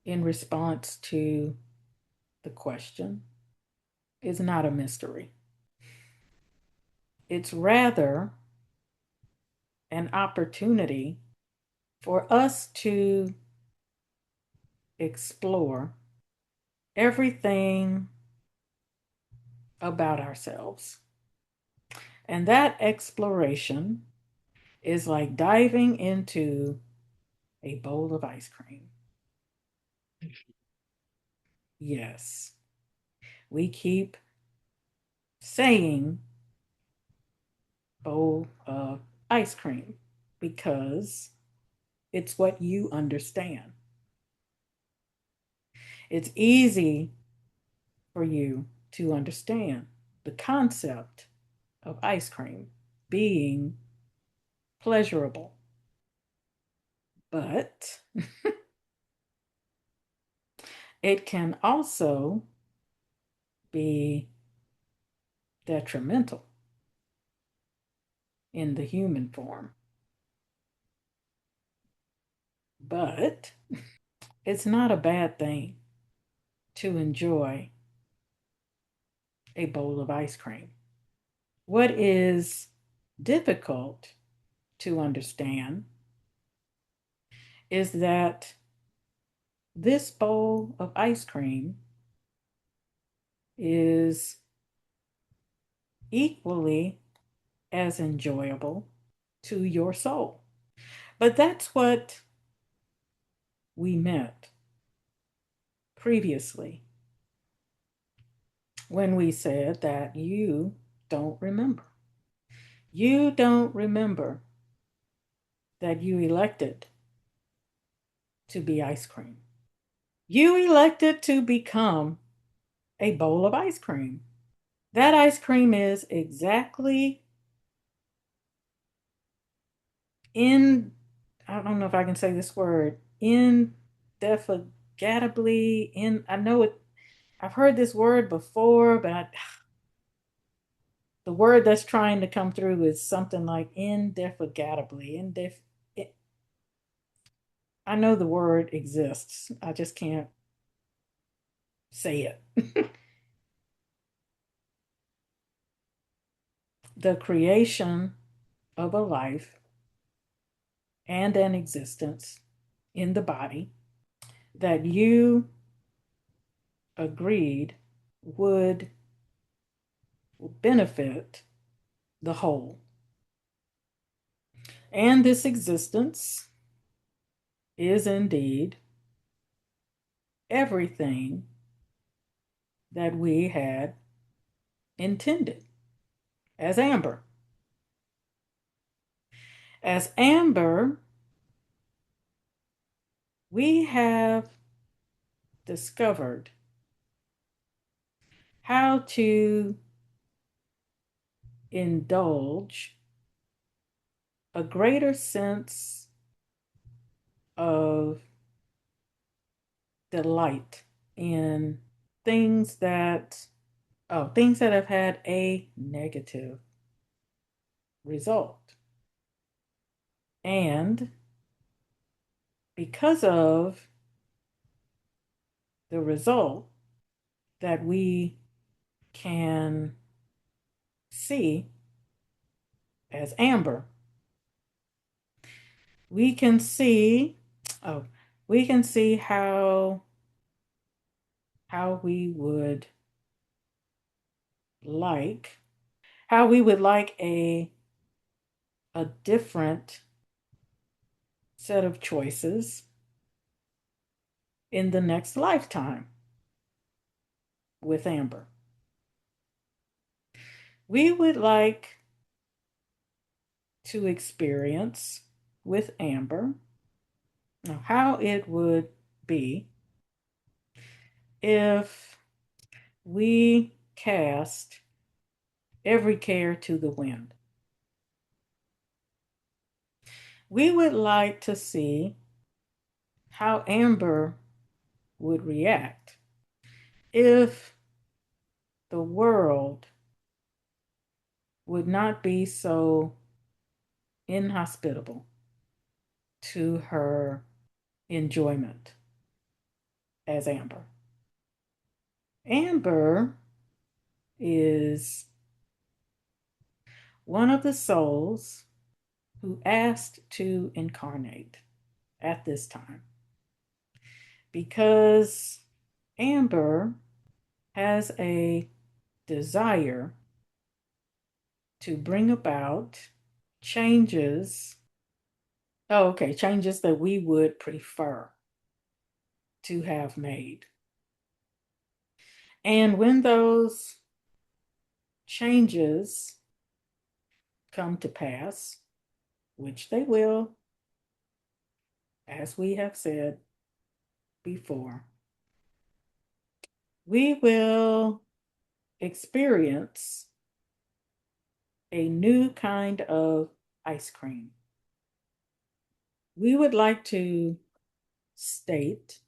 in response to the question, is not a mystery. It's rather an opportunity for us to explore everything about ourselves. And that exploration is like diving into a bowl of ice cream. Yes, we keep saying bowl of ice cream because it's what you understand. It's easy for you to understand the concept of ice cream being pleasurable. But it can also be detrimental in the human form. But it's not a bad thing to enjoy a bowl of ice cream. What is difficult to understand is that this bowl of ice cream is equally as enjoyable to your soul. But that's what we meant previously when we said that you don't remember. You don't remember that you elected to be ice cream. You elected to become a bowl of ice cream. That ice cream is exactly in, I don't know if I can say this word, indefatigably, I know it, I've heard this word before, but the word that's trying to come through is something like indefatigably. I know the word exists. I just can't say it. The creation of a life and an existence in the body that you agreed would benefit the whole. And this existence is indeed everything that we had intended as Amber. As Amber, we have discovered how to indulge a greater sense of delight in things that things that have had a negative result. And because of the result that we can see as Amber, we can see oh we can see how we would like how we would like a different set of choices in the next lifetime with Amber. We would like to experience with Amber how it would be if we cast every care to the wind. We would like to see how Amber would react if the world would not be so inhospitable to her enjoyment as Amber. Amber is one of the souls who asked to incarnate at this time because Amber has a desire to bring about changes. Oh, okay, changes that we would prefer to have made. And when those changes come to pass, which they will, as we have said before, we will experience a new kind of ice cream. We would like to state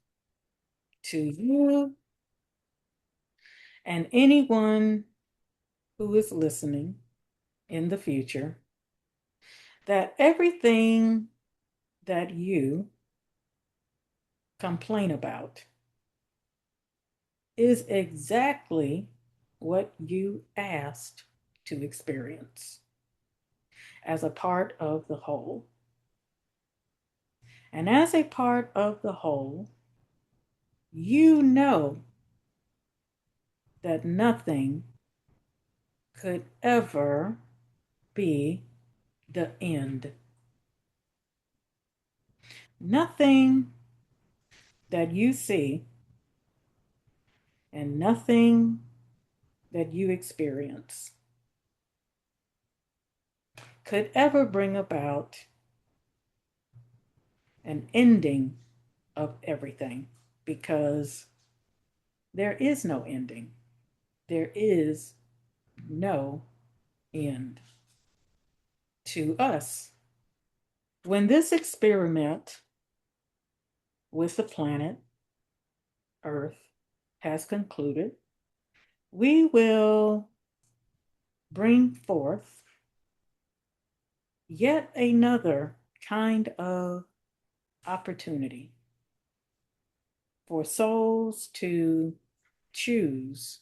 to you and anyone who is listening in the future that everything that you complain about is exactly what you asked to experience as a part of the whole. And as a part of the whole, you know that nothing could ever be the end. Nothing that you see and nothing that you experience could ever bring about an ending of everything because there is no ending. There is no end to us. When this experiment with the planet Earth has concluded, we will bring forth yet another kind of opportunity for souls to choose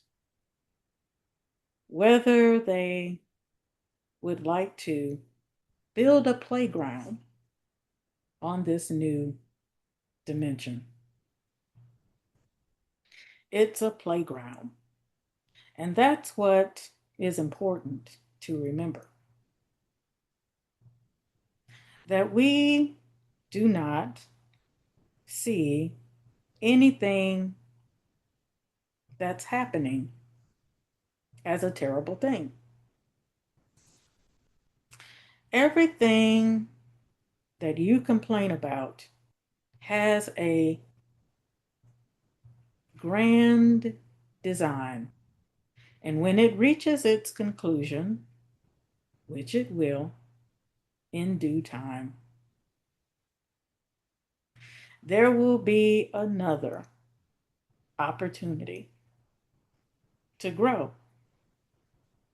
whether they would like to build a playground on this new dimension. It's a playground. And that's what is important to remember. That we do not see anything that's happening as a terrible thing. Everything that you complain about has a grand design. And when it reaches its conclusion, which it will in due time, there will be another opportunity to grow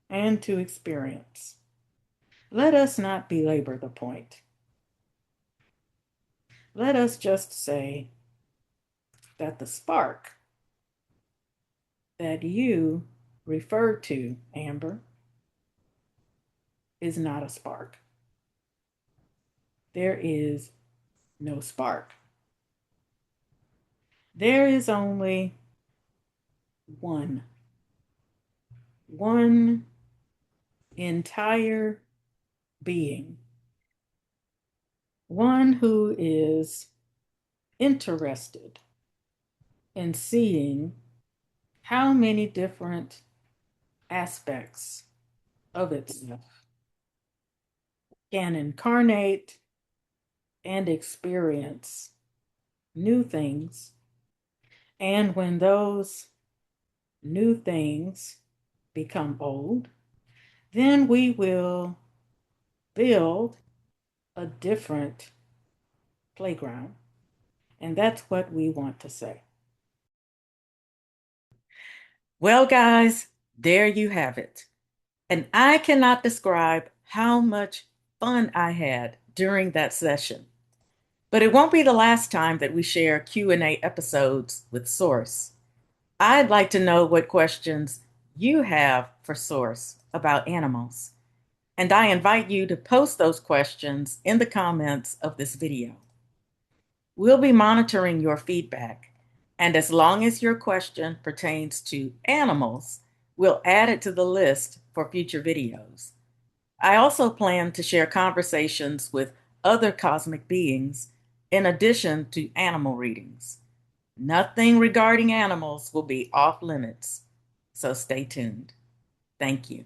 and to experience. Let us not belabor the point. Let us just say that the spark that you referred to, Amber, is not a spark. There is no spark. There is only one entire being, one who is interested in seeing how many different aspects of itself can incarnate and experience new things. And when those new things become old, then we will build a different playground. And that's what we want to say. Well, guys, there you have it. And I cannot describe how much fun I had during that session. But it won't be the last time that we share Q&A episodes with Source. I'd like to know what questions you have for Source about animals. And I invite you to post those questions in the comments of this video. We'll be monitoring your feedback, and as long as your question pertains to animals, we'll add it to the list for future videos. I also plan to share conversations with other cosmic beings in addition to animal readings. Nothing regarding animals will be off limits, so stay tuned. Thank you.